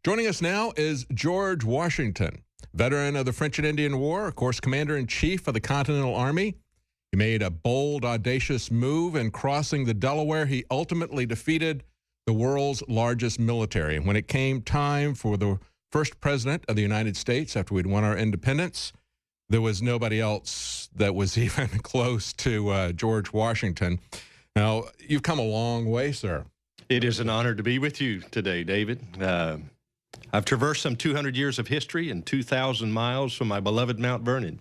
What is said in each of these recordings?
Joining us now is George Washington, veteran of the French and Indian War, of course, Commander-in-Chief of the Continental Army. He made a bold, audacious move in crossing the Delaware. He ultimately defeated the world's largest military. And when it came time for the first president of the United States after we'd won our independence, there was nobody else that was even close to George Washington. Now, you've come a long way, sir. It is an honor to be with you today, David. I've traversed some 200 years of history and 2,000 miles from my beloved Mount Vernon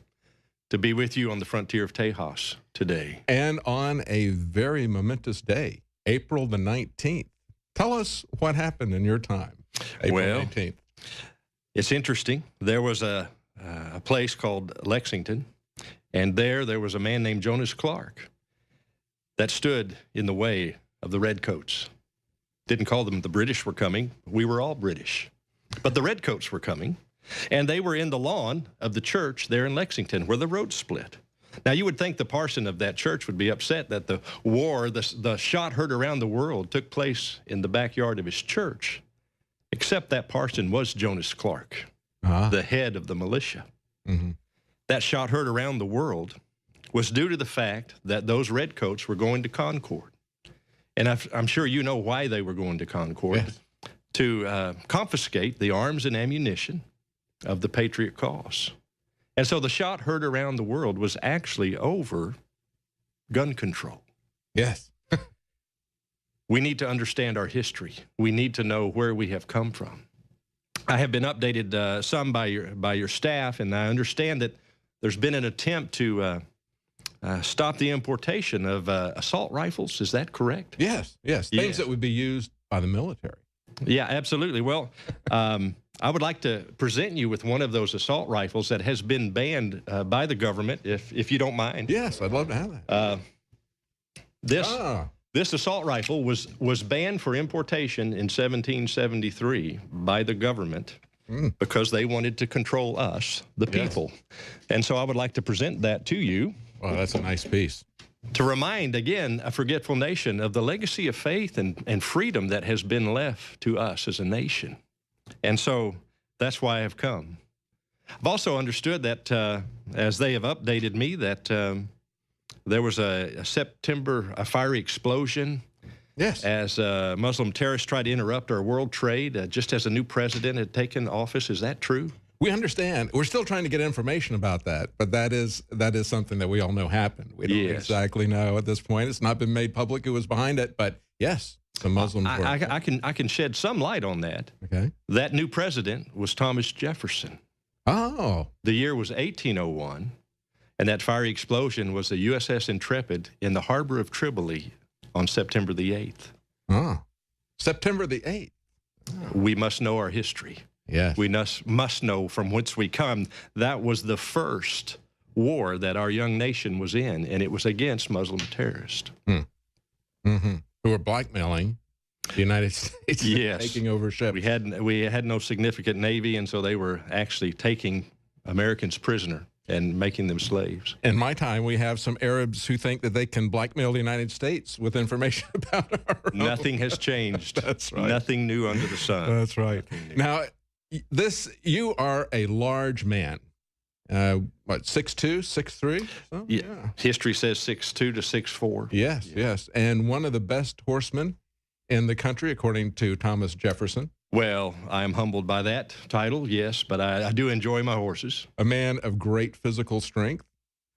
to be with you on the frontier of Tejas today. And on a very momentous day, April the 19th. Tell us what happened in your time, April 19th. It's interesting. There was a place called Lexington, and there was a man named Jonas Clark that stood in the way of the Redcoats. Didn't call them the British were coming. We were all British. But the Redcoats were coming, and they were in the lawn of the church there in Lexington where the road split. Now, you would think the parson of that church would be upset that the war, the shot heard around the world, took place in the backyard of his church, except that parson was Jonas Clark, the head of the militia. That shot heard around the world was due to the fact that those Redcoats were going to Concord. And I'm sure you know why they were going to Concord. Yes. To confiscate the arms and ammunition of the Patriot cause. And so the shot heard around the world was actually over gun control. Yes. We need to understand our history. We need to know where we have come from. I have been updated some by your staff, and I understand that there's been an attempt to stop the importation of assault rifles. Is that correct? Yes, yes. Things that would be used by the military. Yeah, absolutely. Well, I would like to present you with one of those assault rifles that has been banned by the government, if you don't mind. Yes, I'd love to have that. This assault rifle was banned for importation in 1773 by the government because they wanted to control us, the people. And so I would like to present that to you. Well, that's a nice piece. To remind, again, a forgetful nation of the legacy of faith and freedom that has been left to us as a nation. And so that's why I have come. I've also understood that, as they have updated me, that there was a fiery explosion. Yes. As Muslim terrorists tried to interrupt our world trade, just as a new president had taken office. Is that true? We understand. We're still trying to get information about that, but that is something that we all know happened. We don't exactly know at this point. It's not been made public who was behind it, but yes, some Muslims were. I can shed some light on that. Okay. That new president was Thomas Jefferson. Oh. The year was 1801, and that fiery explosion was the USS Intrepid in the harbor of Tripoli on September the 8th. Oh. September the 8th. Oh. We must know our history. Yes. We must know from whence we come. That was the first war that our young nation was in, and it was against Muslim terrorists. Who were blackmailing the United States, taking over ships. We had no significant navy, and so they were actually taking Americans prisoner and making them slaves. In my time, we have some Arabs who think that they can blackmail the United States with information about our own. Nothing has changed. That's right. Nothing new under the sun. That's right. Now, you are a large man. What, 6'2", 6'3"? Oh, yeah. History says 6'2" to 6'4". Yes, yes. And one of the best horsemen in the country, according to Thomas Jefferson. Well, I am humbled by that title, yes, but I do enjoy my horses. A man of great physical strength.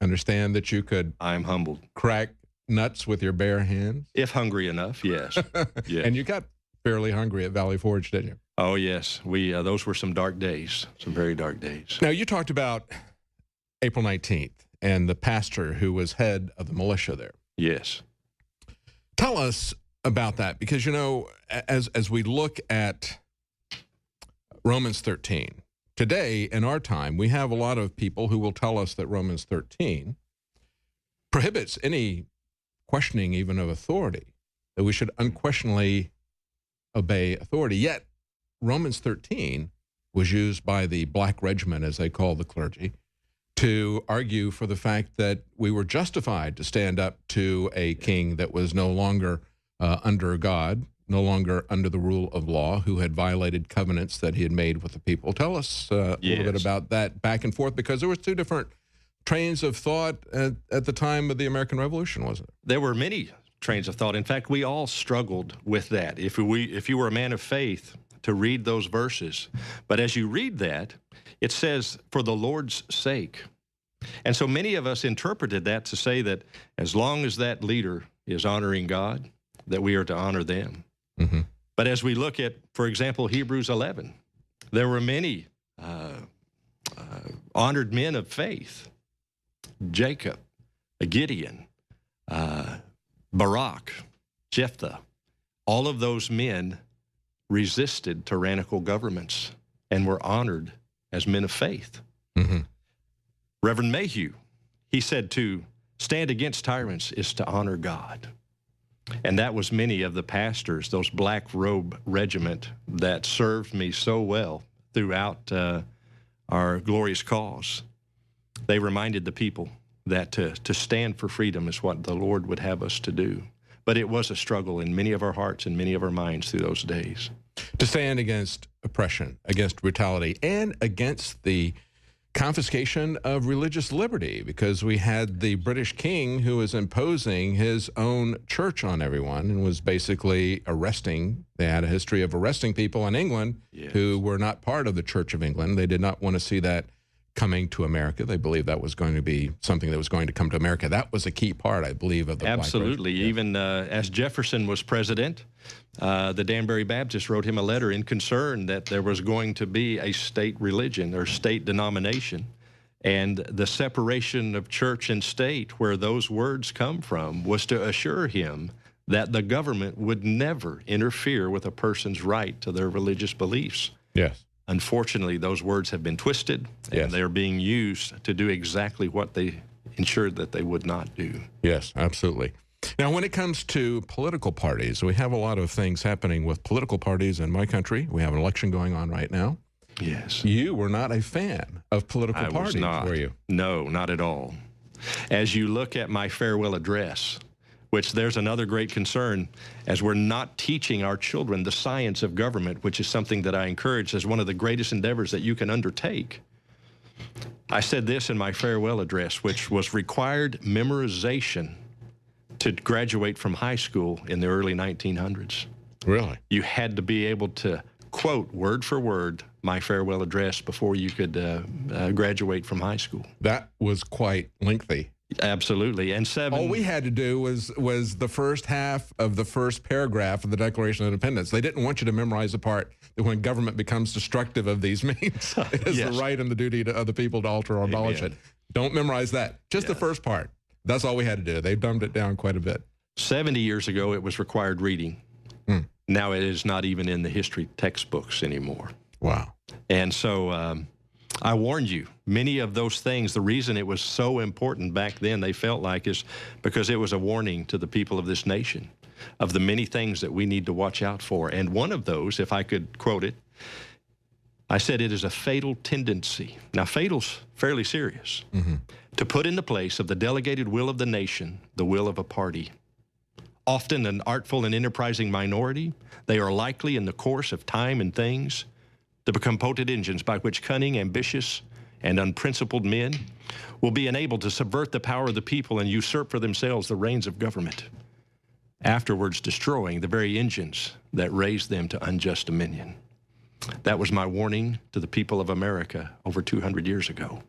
Understand that you could I am humbled. Crack nuts with your bare hands. If hungry enough, yes. Yes. And you got fairly hungry at Valley Forge, didn't you? Oh, yes. Those were some dark days, some very dark days. Now, you talked about April 19th and the pastor who was head of the militia there. Yes. Tell us about that, because, you know, as we look at Romans 13, today in our time, we have a lot of people who will tell us that Romans 13 prohibits any questioning even of authority, that we should unquestionably obey authority. Yet, Romans 13 was used by the Black Regiment, as they call the clergy, to argue for the fact that we were justified to stand up to a king that was no longer under God, no longer under the rule of law, who had violated covenants that he had made with the people. Tell us a little bit about that back and forth, because there was two different trains of thought at the time of the American Revolution, wasn't it? There were many trains of thought. In fact, we all struggled with that. If you were a man of faith, to read those verses. But as you read that, it says, for the Lord's sake. And so many of us interpreted that to say that as long as that leader is honoring God, that we are to honor them. Mm-hmm. But as we look at, for example, Hebrews 11, there were many honored men of faith. Jacob, Gideon, Barak, Jephthah, all of those men resisted tyrannical governments and were honored as men of faith. Mm-hmm. Reverend Mayhew, he said to stand against tyrants is to honor God. And that was many of the pastors, those black robe regiment that served me so well throughout our glorious cause. They reminded the people that to stand for freedom is what the Lord would have us to do. But it was a struggle in many of our hearts and many of our minds through those days. To stand against oppression, against brutality, and against the confiscation of religious liberty, because we had the British king who was imposing his own church on everyone and was basically arresting. They had a history of arresting people in England who were not part of the Church of England. They did not want to see that coming to America. They believed that was going to be something that was going to come to America. That was a key part, I believe, of the Absolutely. Black Even as Jefferson was president, the Danbury Baptists wrote him a letter in concern that there was going to be a state religion or state denomination. And the separation of church and state, where those words come from, was to assure him that the government would never interfere with a person's right to their religious beliefs. Yes. Unfortunately, those words have been twisted, and they're being used to do exactly what they ensured that they would not do. Yes, absolutely. Now, when it comes to political parties, we have a lot of things happening with political parties in my country. We have an election going on right now. Yes. You were not a fan of political parties, was not. Were you? No, not at all. As you look at my farewell address, which there's another great concern, as we're not teaching our children the science of government, which is something that I encourage as one of the greatest endeavors that you can undertake. I said this in my farewell address, which was required memorization to graduate from high school in the early 1900s. Really? You had to be able to quote word for word my farewell address before you could graduate from high school. That was quite lengthy. Absolutely. And all we had to do was the first half of the first paragraph of the Declaration of Independence. They didn't want you to memorize the part that when government becomes destructive of these means, it is the right and the duty of the people to alter or abolish it. Don't memorize that. Just the first part. That's all we had to do. They dumbed it down quite a bit. 70 years ago, it was required reading. Now it is not even in the history textbooks anymore. Wow. And so I warned you, many of those things, the reason it was so important back then, they felt like, is because it was a warning to the people of this nation of the many things that we need to watch out for. And one of those, if I could quote it, I said it is a fatal tendency. Now, fatal's fairly serious. To put in the place of the delegated will of the nation, the will of a party. Often an artful and enterprising minority, they are likely in the course of time and things to become potent engines by which cunning, ambitious, and unprincipled men will be enabled to subvert the power of the people and usurp for themselves the reins of government, afterwards destroying the very engines that raised them to unjust dominion. That was my warning to the people of America over 200 years ago.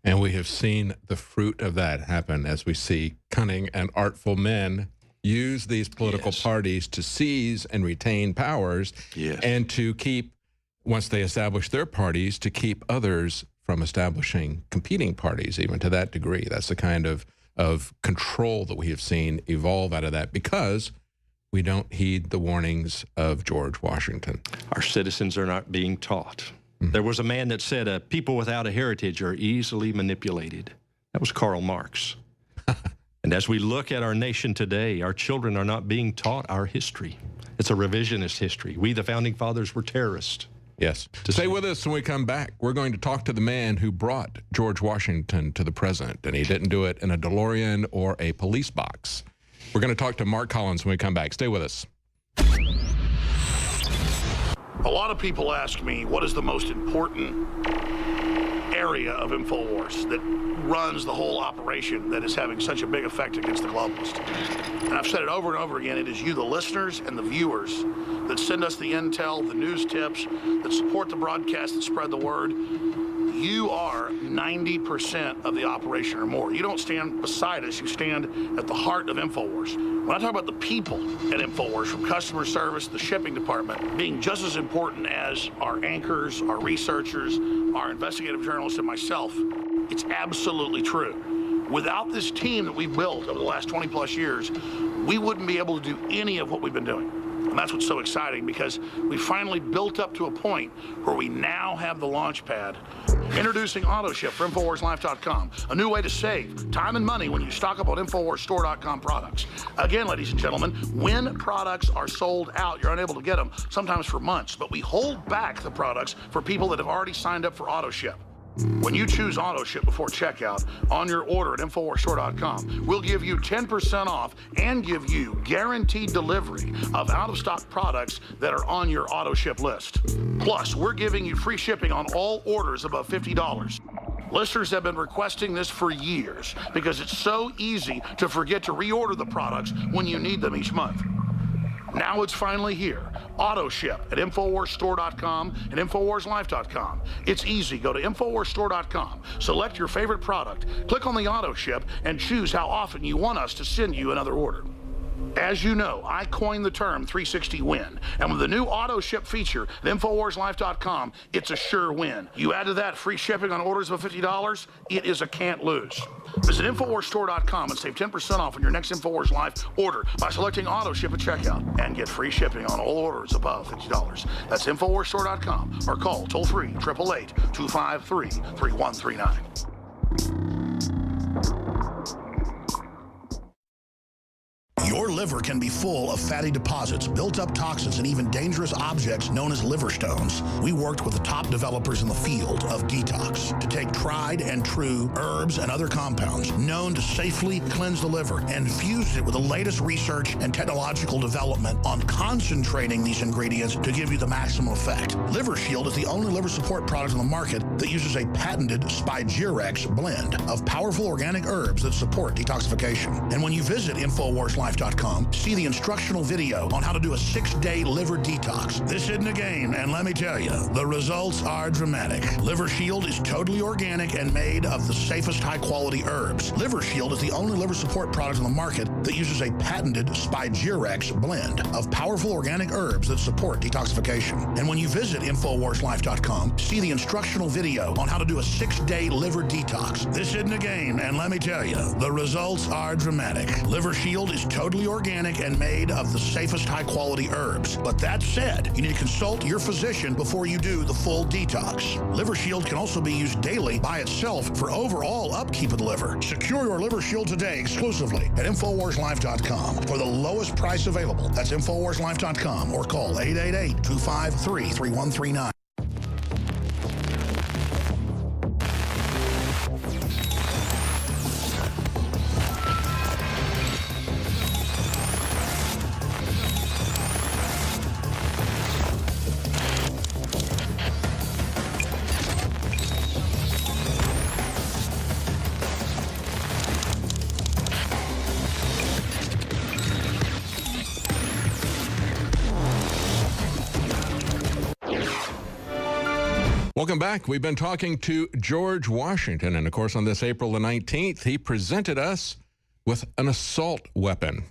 And we have seen the fruit of that happen as we see cunning and artful men use these political parties to seize and retain powers and to keep, once they establish their parties, to keep others from establishing competing parties, even to that degree. That's the kind of control that we have seen evolve out of that because we don't heed the warnings of George Washington. Our citizens are not being taught. There was a man that said, people without a heritage are easily manipulated. That was Karl Marx. And as we look at our nation today, our children are not being taught our history. It's a revisionist history. We, the Founding Fathers, were terrorists. Yes. Stay with us when we come back. We're going to talk to the man who brought George Washington to the present, and he didn't do it in a DeLorean or a police box. We're going to talk to Mark Collins when we come back. Stay with us. A lot of people ask me, what is the most important area of InfoWars that runs the whole operation that is having such a big effect against the globalists? And I've said it over and over again, it is you, the listeners and the viewers, that send us the intel, the news tips, that support the broadcast, that spread the word. You are 90% of the operation or more. You don't stand beside us, you stand at the heart of InfoWars. When I talk about the people at InfoWars, from customer service, the shipping department, being just as important as our anchors, our researchers, our investigative journalists, and myself, it's absolutely true. Without this team that we've built over the last 20 plus years, we wouldn't be able to do any of what we've been doing. And that's what's so exciting, because we finally built up to a point where we now have the launch pad. Introducing AutoShip for InfoWarsLife.com, a new way to save time and money when you stock up on InfoWarsStore.com products. Again, ladies and gentlemen, when products are sold out, you're unable to get them, sometimes for months, but we hold back the products for people that have already signed up for AutoShip. When you choose AutoShip before checkout on your order at InfoWarsStore.com, we'll give you 10% off and give you guaranteed delivery of out-of-stock products that are on your AutoShip list. Plus, we're giving you free shipping on all orders above $50. Listeners have been requesting this for years because it's so easy to forget to reorder the products when you need them each month. Now it's finally here. AutoShip at InfoWarsStore.com and InfoWarsLife.com. It's easy. Go to InfoWarsStore.com, select your favorite product, click on the AutoShip, and choose how often you want us to send you another order. As you know, I coined the term 360 win, and with the new AutoShip feature at InfoWarsLife.com, it's a sure win. You add to that free shipping on orders of $50, it is a can't lose. Visit InfoWarsStore.com and save 10% off on your next InfoWars Life order by selecting AutoShip at checkout, and get free shipping on all orders above $50. That's InfoWarsStore.com, or call toll-free 888-253-3139. Your liver can be full of fatty deposits, built-up toxins, and even dangerous objects known as liver stones. We worked with the top developers in the field of detox to take tried and true herbs and other compounds known to safely cleanse the liver, and fused it with the latest research and technological development on concentrating these ingredients to give you the maximum effect. Liver Shield is the only liver support product on the market that uses a patented Spigyrex blend of powerful organic herbs that support detoxification. And when you visit InfoWarsLife.com, see the instructional video on how to do a 6-day liver detox. This isn't a game, and let me tell you, the results are dramatic. Liver Shield is totally organic and made of the safest high-quality herbs. Liver Shield is the only liver support product on the market that uses a patented Spigyrex blend of powerful organic herbs that support detoxification. And when you visit InfoWarsLife.com, see the instructional video on how to do a 6-day liver detox. This isn't a game, and let me tell you, the results are dramatic. Liver Shield is totally organic and made of the safest high-quality herbs. But that said, you need to consult your physician before you do the full detox. Liver Shield can also be used daily by itself for overall upkeep of the liver. Secure your Liver Shield today exclusively at InfoWarsLife.com for the lowest price available. That's InfoWarsLife.com, or call 888-253-3139. Welcome back. We've been talking to George Washington, and of course on this April the 19th, he presented us with an assault weapon,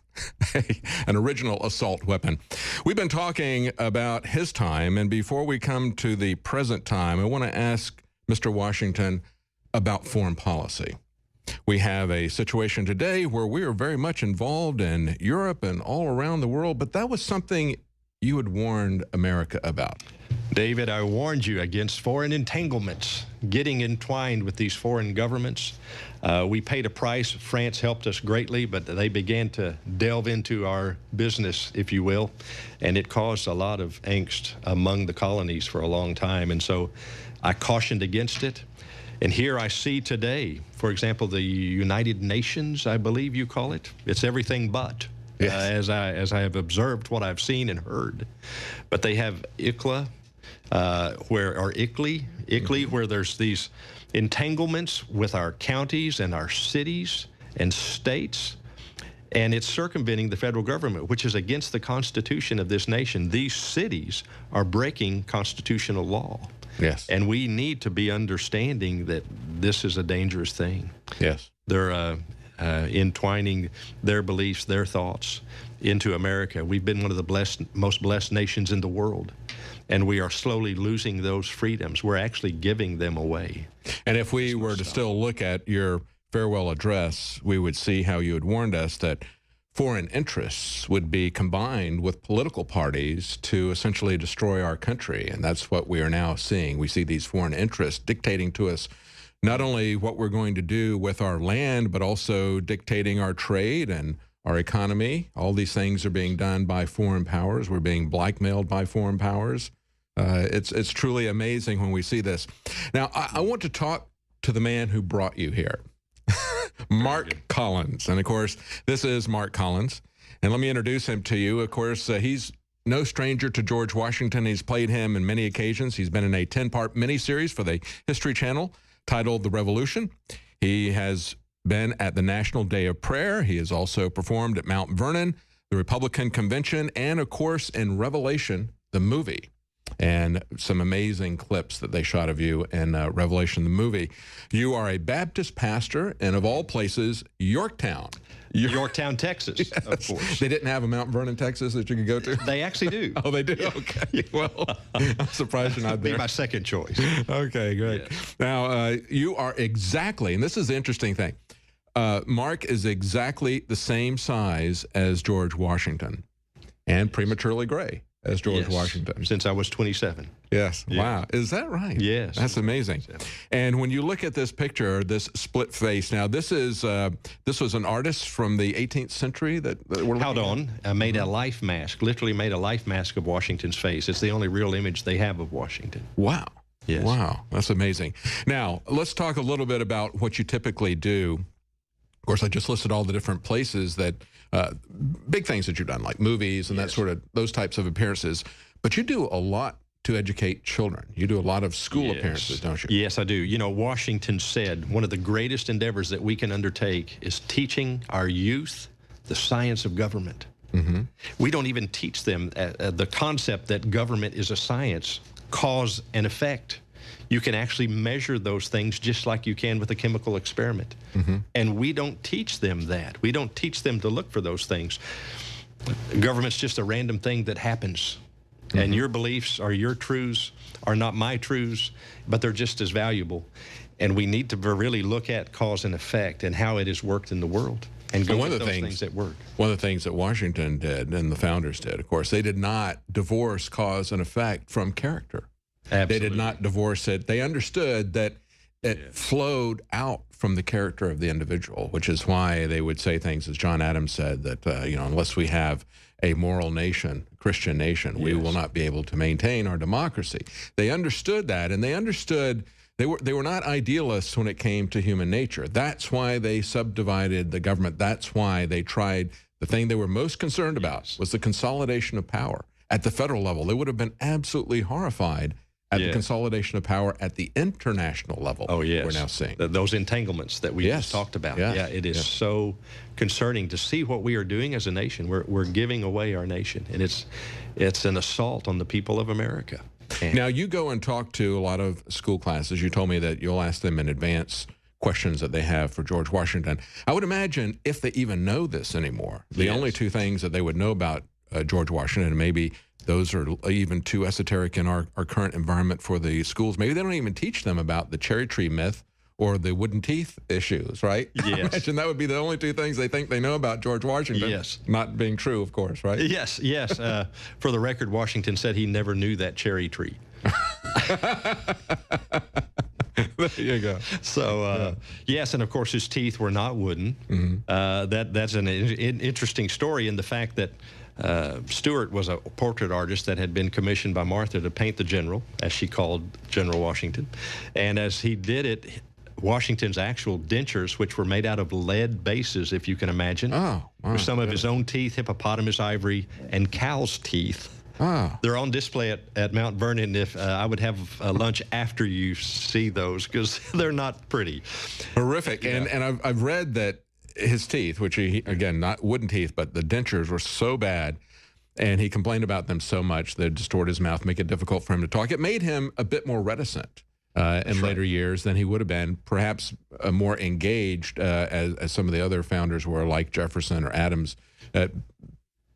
an original assault weapon. We've been talking about his time, and before we come to the present time, I want to ask Mr. Washington about foreign policy. We have a situation today where we are very much involved in Europe and all around the world, but that was something you had warned America about. David, I warned you against foreign entanglements, getting entwined with these foreign governments. We paid a price. France helped us greatly, but they began to delve into our business, if you will, and it caused a lot of angst among the colonies for a long time. And so I cautioned against it. And here I see today, for example, the United Nations, I believe you call it. It's everything but. Yes. As I have observed what I've seen and heard. But they have ICLA, or Ickley, where there's these entanglements with our counties and our cities and states, and it's circumventing the federal government, which is against the Constitution of this nation. These cities are breaking constitutional law. Yes. And we need to be understanding that this is a dangerous thing. Yes. They're entwining their beliefs, their thoughts into America. We've been one of the most blessed nations in the world, and we are slowly losing those freedoms. We're actually giving them away. And if we were to still look at your farewell address, we would see how you had warned us that foreign interests would be combined with political parties to essentially destroy our country. And that's what we are now seeing. We see these foreign interests dictating to us not only what we're going to do with our land, but also dictating our trade and our economy. All these things are being done by foreign powers. We're being blackmailed by foreign powers. It's truly amazing when we see this. Now, I want to talk to the man who brought you here. Mark Collins. And of course, this is Mark Collins. And let me introduce him to you. Of course, he's no stranger to George Washington. He's played him in many occasions. He's been in a 10-part miniseries for the History Channel titled The Revolution. He has been at the National Day of Prayer. He has also performed at Mount Vernon, the Republican Convention, and of course in Revelation, the movie. And some amazing clips that they shot of you in Revelation, the movie. You are a Baptist pastor, and of all places, Yorktown. Yorktown, Texas, yes. Of course. They didn't have a Mount Vernon, Texas that you could go to? They actually do. Oh, they do? Yeah. Okay. Well, I'm surprised you're not there. Be my second choice. Okay, great. Yeah. Now, you are exactly, and this is the interesting thing, Mark is exactly the same size as George Washington and prematurely gray as George Washington. Since I was 27. Yes. Yeah. Wow. Is that right? Yes. That's amazing. And when you look at this picture, this split face, now this was an artist from the 18th century that we're looking Held on. Made a life mask, literally made a life mask of Washington's face. It's the only real image they have of Washington. Wow. Yes. Wow. That's amazing. Now, let's talk a little bit about what you typically do. Of course, I just listed all the different places that, big things that you've done, like movies and that sort of, those types of appearances. But you do a lot to educate children. You do a lot of school appearances, don't you? Yes, I do. You know, Washington said one of the greatest endeavors that we can undertake is teaching our youth the science of government. Mm-hmm. We don't even teach them the concept that government is a science, cause and effect. You can actually measure those things just like you can with a chemical experiment. Mm-hmm. And we don't teach them that. We don't teach them to look for those things. Government's just a random thing that happens. Mm-hmm. And your beliefs or your truths are not my truths, but they're just as valuable. And we need to really look at cause and effect and how it has worked in the world. And go with those things that work. One of the things that Washington did, and the founders did, of course, they did not divorce cause and effect from character. Absolutely. They did not divorce it. They understood that it flowed out from the character of the individual, which is why they would say things, as John Adams said, that, unless we have a moral nation, Christian nation, we will not be able to maintain our democracy. They understood that, and they understood they were not idealists when it came to human nature. That's why they subdivided the government. That's why they tried, the thing they were most concerned about was the consolidation of power at the federal level. They would have been absolutely horrified at the consolidation of power at the international level. Oh, yes. We're now seeing those entanglements that we just talked about. Yeah, it is so concerning to see what we are doing as a nation. We're giving away our nation, and it's an assault on the people of America. And now, you go and talk to a lot of school classes. You told me that you'll ask them in advance questions that they have for George Washington. I would imagine if they even know this anymore, the only two things that they would know about George Washington, and maybe those are even too esoteric in our current environment for the schools. Maybe they don't even teach them about the cherry tree myth or the wooden teeth issues, right? Yes. I imagine that would be the only two things they think they know about George Washington. Yes. Not being true, of course, right? Yes, yes. For the record, Washington said he never knew that cherry tree. There you go. So, yes, and of course his teeth were not wooden. Mm-hmm. That's an interesting story in the fact that Stewart was a portrait artist that had been commissioned by Martha to paint the general, as she called General Washington. And as he did it, Washington's actual dentures, which were made out of lead bases, if you can imagine, were some of his own teeth, hippopotamus ivory, and cow's teeth. Ah. They're on display at Mount Vernon. If I would have lunch after you see those, because they're not pretty. Horrific. Yeah. And I've read that his teeth, which he, again, not wooden teeth, but the dentures were so bad, and he complained about them so much that it distorted his mouth, make it difficult for him to talk. It made him a bit more reticent in later years than he would have been, perhaps more engaged as some of the other founders were, like Jefferson or Adams.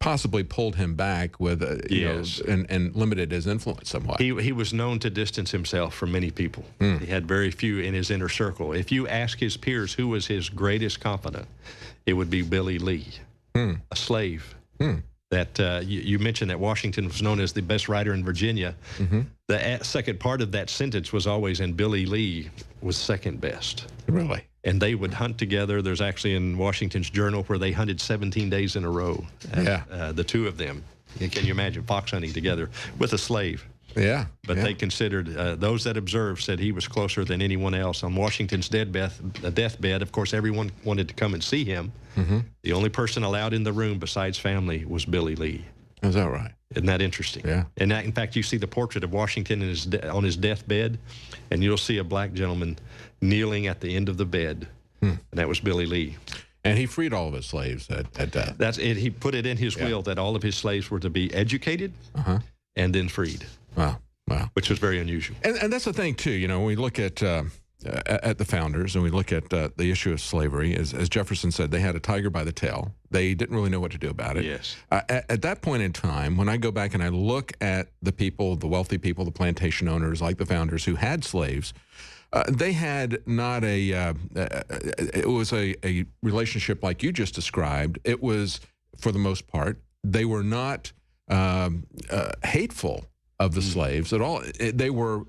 Possibly pulled him back with, and limited his influence somewhat. He was known to distance himself from many people. He had very few in his inner circle. If you ask his peers who was his greatest confidant, it would be Billy Lee, a slave. That you mentioned that Washington was known as the best writer in Virginia. The second part of that sentence was always, and Billy Lee was second best. Really? And they would hunt together. There's actually in Washington's journal where they hunted 17 days in a row. The two of them. Can you imagine fox hunting together with a slave? Yeah. But they considered, those that observed said he was closer than anyone else. On Washington's deathbed, of course, everyone wanted to come and see him. The only person allowed in the room besides family was Billy Lee. Is that right? Isn't that interesting? Yeah. And that, in fact, you see the portrait of Washington on his deathbed, and you'll see a black gentleman kneeling at the end of the bed, and that was Billy Lee. And he freed all of his slaves at death. That's it. He put it in his will that all of his slaves were to be educated and then freed. Wow. Which was very unusual. And that's the thing, too. You know, when we look at the founders and we look at the issue of slavery, as Jefferson said, they had a tiger by the tail. They didn't really know what to do about it. Yes. At that point in time, when I go back and I look at the people, the wealthy people, the plantation owners, like the founders who had slaves, they had not it was a relationship like you just described. It was, for the most part, they were not hateful of the slaves at all. They were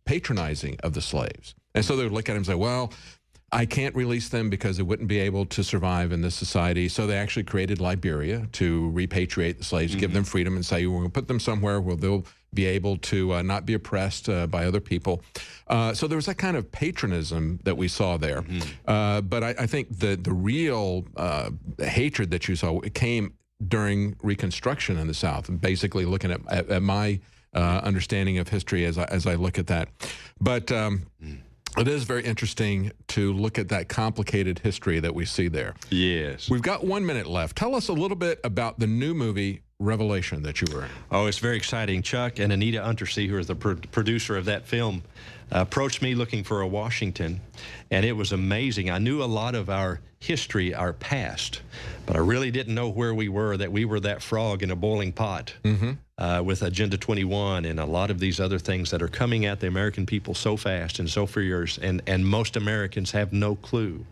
patronizing of the slaves. And so they would look at him and say, well, I can't release them because they wouldn't be able to survive in this society. So they actually created Liberia to repatriate the slaves, give them freedom, and say, we're going to put them somewhere where they'll be able to not be oppressed by other people. So there was that kind of patronism that we saw there. But I think the real hatred that you saw, it came during Reconstruction in the South, and basically looking at my understanding of history as I look at that. But it is very interesting to look at that complicated history that we see there. Yes. We've got 1 minute left. Tell us a little bit about the new movie, Revelation, that you were in. Oh, it's very exciting. Chuck and Anita Untersea, who is the producer of that film, approached me looking for a Washington, and it was amazing. I knew a lot of our history, our past, but I really didn't know where we were, that we were that frog in a boiling pot with Agenda 21 and a lot of these other things that are coming at the American people so fast and so furious, and most Americans have no clue.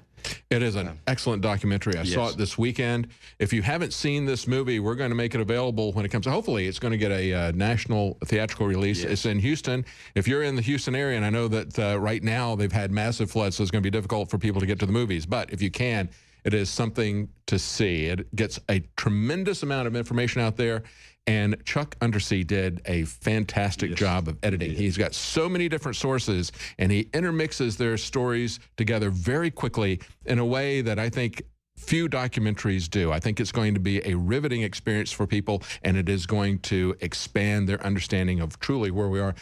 It is an excellent documentary. I saw it this weekend. If you haven't seen this movie, we're going to make it available when it comes. Hopefully, it's going to get a national theatrical release. It's in Houston. If you're in the Houston area, and I know that right now they've had massive floods, so it's going to be difficult for people to get to the movies. But if you can, it is something to see. It gets a tremendous amount of information out there. And Chuck Untersea did a fantastic job of editing. He's got so many different sources, and he intermixes their stories together very quickly in a way that I think few documentaries do. I think it's going to be a riveting experience for people, and it is going to expand their understanding of truly where we are.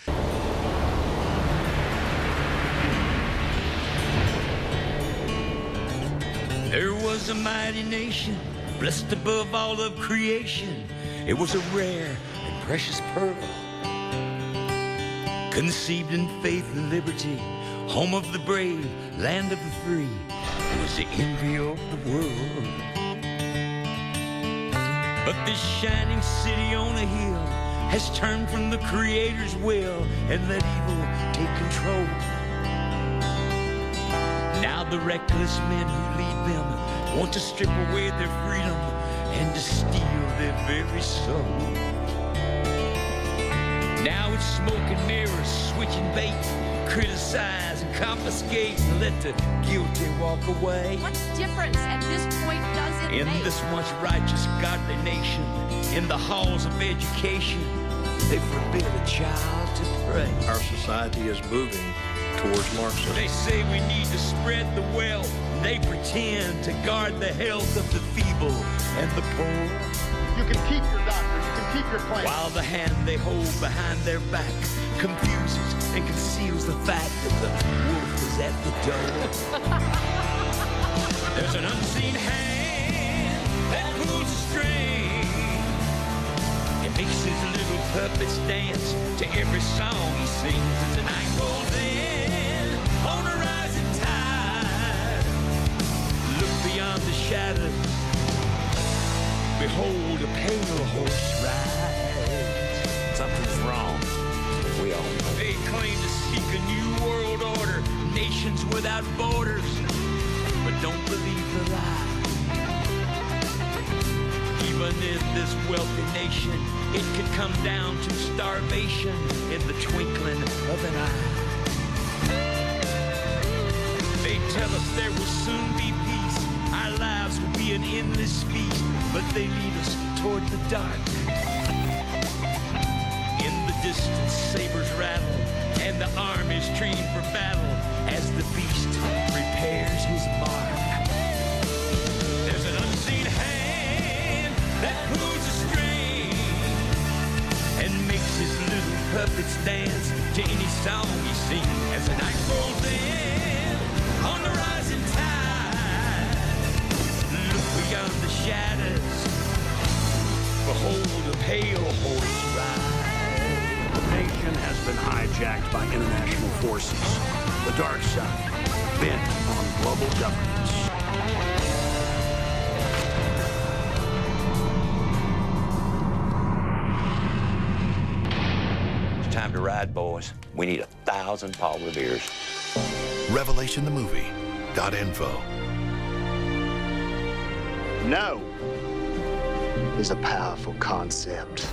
There was a mighty nation, blessed above all of creation. It was a rare and precious pearl, conceived in faith and liberty, home of the brave, land of the free. It was the envy of the world. But this shining city on a hill has turned from the Creator's will and let evil take control. Now the reckless men who lead them want to strip away their freedom and to steal their very soul. Now it's smoke and mirrors, switching bait, criticize and confiscate and let the guilty walk away. What difference at this point does it make? In this once righteous, godly nation, in the halls of education, they forbid a child to pray. Our society is moving towards Marxism. They say we need to spread the wealth. They pretend to guard the health of the feeble and the poor. You can keep your doctor, you can keep your plan. While the hand they hold behind their back confuses and conceals the fact that the wolf is at the door. There's an unseen hand that pulls a string. It makes his little puppets dance to every song he sings. As the night rolls in on a rising tide, look beyond the shadows, behold a pale horse ride. Something's wrong. We all know. They claim to seek a new world order, nations without borders, but don't believe the lie. Even in this wealthy nation, it could come down to starvation in the twinkling of an eye. They tell us there will soon be peace, our lives will be an endless feast, but they lead us toward the dark. In the distance, sabers rattle, and the armies train for battle as the beast prepares his mark. There's an unseen hand that pulls a string and makes his little puppets dance to any song he sings. As the night rolls in on the rising tide, look beyond the shadows, behold a pale horse ride. The nation has been hijacked by international forces. The dark side, bent on global governance. It's time to ride, boys. We need 1,000 Paul Reveres. revelationthemovie.info. No is a powerful concept.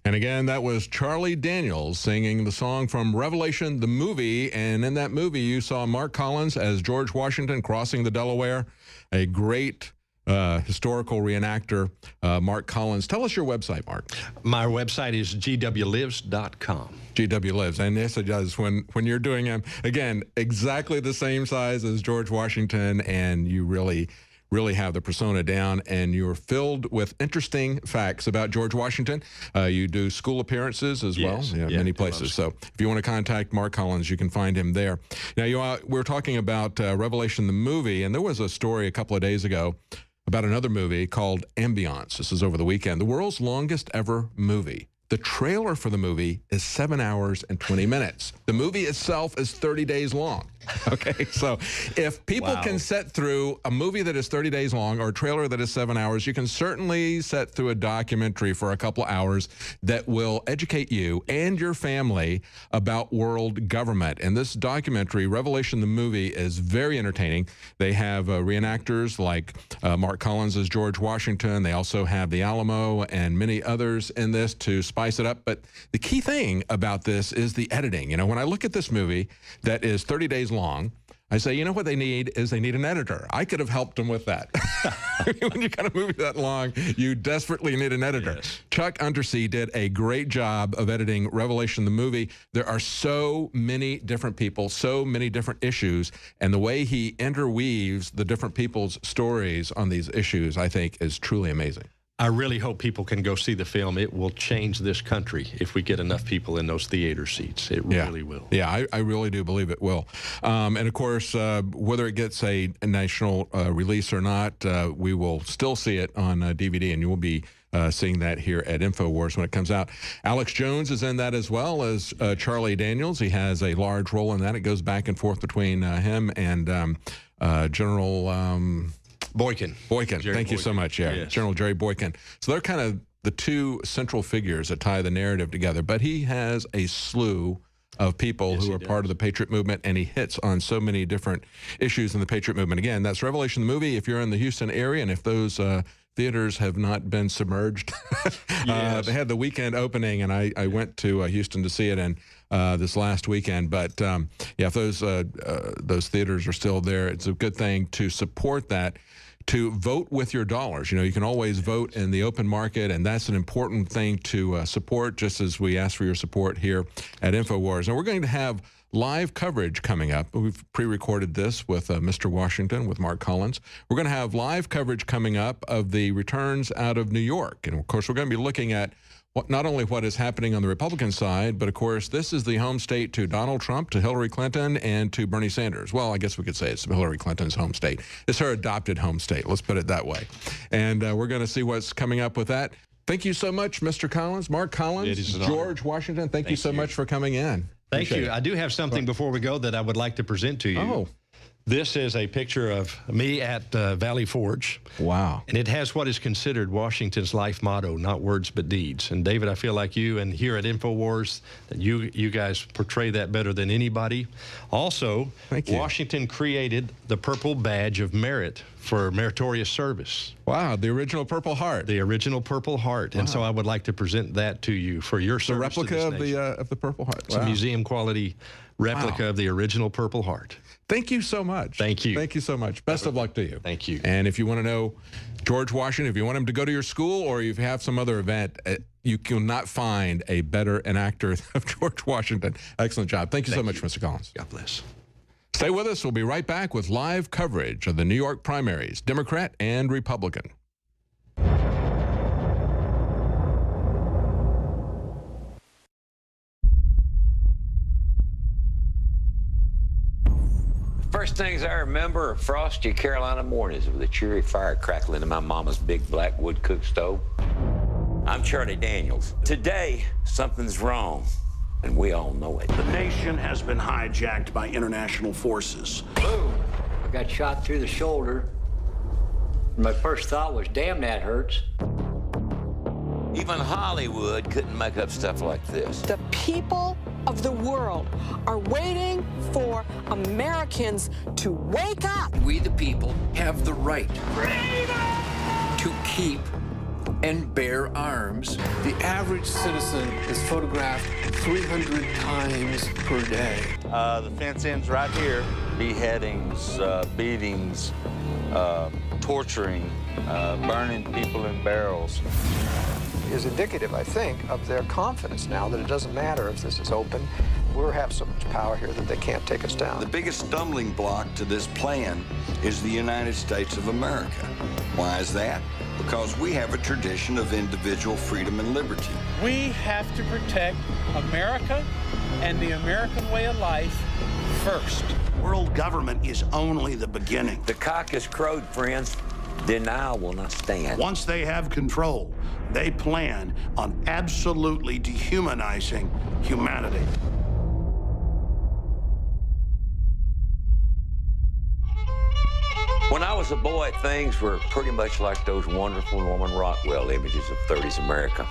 And again, that was Charlie Daniels singing the song from Revelation, the movie. And in that movie, you saw Mark Collins as George Washington crossing the Delaware, a great historical reenactor, Mark Collins. Tell us your website, Mark. My website is gwlives.com. GW Lives. And yes, it does. When you're doing him, again, exactly the same size as George Washington, and you really have the persona down, and you're filled with interesting facts about George Washington. You do school appearances as well, many places. So if you want to contact Mark Collins, you can find him there. Now, we're talking about Revelation the movie, and there was a story a couple of days ago about another movie called Ambiance. This is over the weekend. The world's longest ever movie. The trailer for the movie is 7 hours and 20 minutes. The movie itself is 30 days long. Okay, so if people can sit through a movie that is 30 days long or a trailer that is 7 hours, you can certainly sit through a documentary for a couple hours that will educate you and your family about world government. And this documentary, Revelation the movie, is very entertaining. They have reenactors like Mark Collins as George Washington. They also have the Alamo and many others in this to spice it up. But the key thing about this is the editing. You know, when I look at this movie that is 30 days long, I say, you know what they need is they need an editor. I could have helped them with that. When you got a movie that long, you desperately need an editor. Yes. Chuck Undersea did a great job of editing Revelation the movie. There are so many different people, so many different issues, and the way he interweaves the different people's stories on these issues, I think, is truly amazing. I really hope people can go see the film. It will change this country if we get enough people in those theater seats. It really will. Yeah, I really do believe it will. And of course, whether it gets a national release or not, we will still see it on DVD, and you will be seeing that here at InfoWars when it comes out. Alex Jones is in that as well as Charlie Daniels. He has a large role in that. It goes back and forth between him and General... Boykin. Thank you so much. Yeah, yes. General Jerry Boykin. So they're kind of the two central figures that tie the narrative together. But he has a slew of people who are part of the Patriot movement, and he hits on so many different issues in the Patriot movement. Again, that's Revelation the movie. If you're in the Houston area, and if those theaters have not been submerged, they had the weekend opening, and I went to Houston to see it and this last weekend. But yeah, if those theaters are still there, it's a good thing to support that. to vote with your dollars. You know, you can always vote in the open market, and that's an important thing to support, just as we ask for your support here at InfoWars. And we're going to have live coverage coming up. We've pre-recorded this with Mr. Washington, with Mark Collins. We're going to have live coverage coming up of the returns out of New York. And, of course, we're going to be looking at not only what is happening on the Republican side, but, of course, this is the home state to Donald Trump, to Hillary Clinton, and to Bernie Sanders. Well, I guess we could say it's Hillary Clinton's home state. It's her adopted home state. Let's put it that way. And we're going to see what's coming up with that. Thank you so much, Mr. Collins, Mark Collins, George Washington. Thank you so much for coming in. Thank you. I do have something before we go that I would like to present to you. Oh. This is a picture of me at Valley Forge. Wow. And it has what is considered Washington's life motto, not words but deeds. And David, I feel like you and here at InfoWars, that you guys portray that better than anybody. Also, Washington created the Purple Badge of Merit for meritorious service. Wow, the original Purple Heart. The original Purple Heart. Wow. And so I would like to present that to you for your service. The replica of the Purple Heart. It's a museum quality replica of the original Purple Heart. Thank you so much. Thank you. Thank you so much. Best of luck to you. Thank you. And if you want to know George Washington, if you want him to go to your school, or if you have some other event, you cannot find a better enactor of George Washington. Excellent job. Thank you so much, Mr. Collins. God bless. Stay with us. We'll be right back with live coverage of the New York primaries, Democrat and Republican. First things I remember are frosty Carolina mornings with a cheery fire crackling in my mama's big black wood cook stove. I'm Charlie Daniels. Today, something's wrong, and we all know it. The nation has been hijacked by international forces. Boom! I got shot through the shoulder. My first thought was, damn, that hurts. Even Hollywood couldn't make up stuff like this. The people of the world are waiting for Americans to wake up. We, the people, have the right to keep and bear arms. The average citizen is photographed 300 times per day. The fence ends right here. Beheadings, beatings, torturing, burning people in barrels. Is indicative, I think, of their confidence now that it doesn't matter if this is open. We have so much power here that they can't take us down. The biggest stumbling block to this plan is the United States of America. Why is that? Because we have a tradition of individual freedom and liberty. We have to protect America and the American way of life first. World government is only the beginning. The cock has crowed, friends. Denial will not stand. Once they have control, they plan on absolutely dehumanizing humanity. When I was a boy, things were pretty much like those wonderful Norman Rockwell images of 30s America.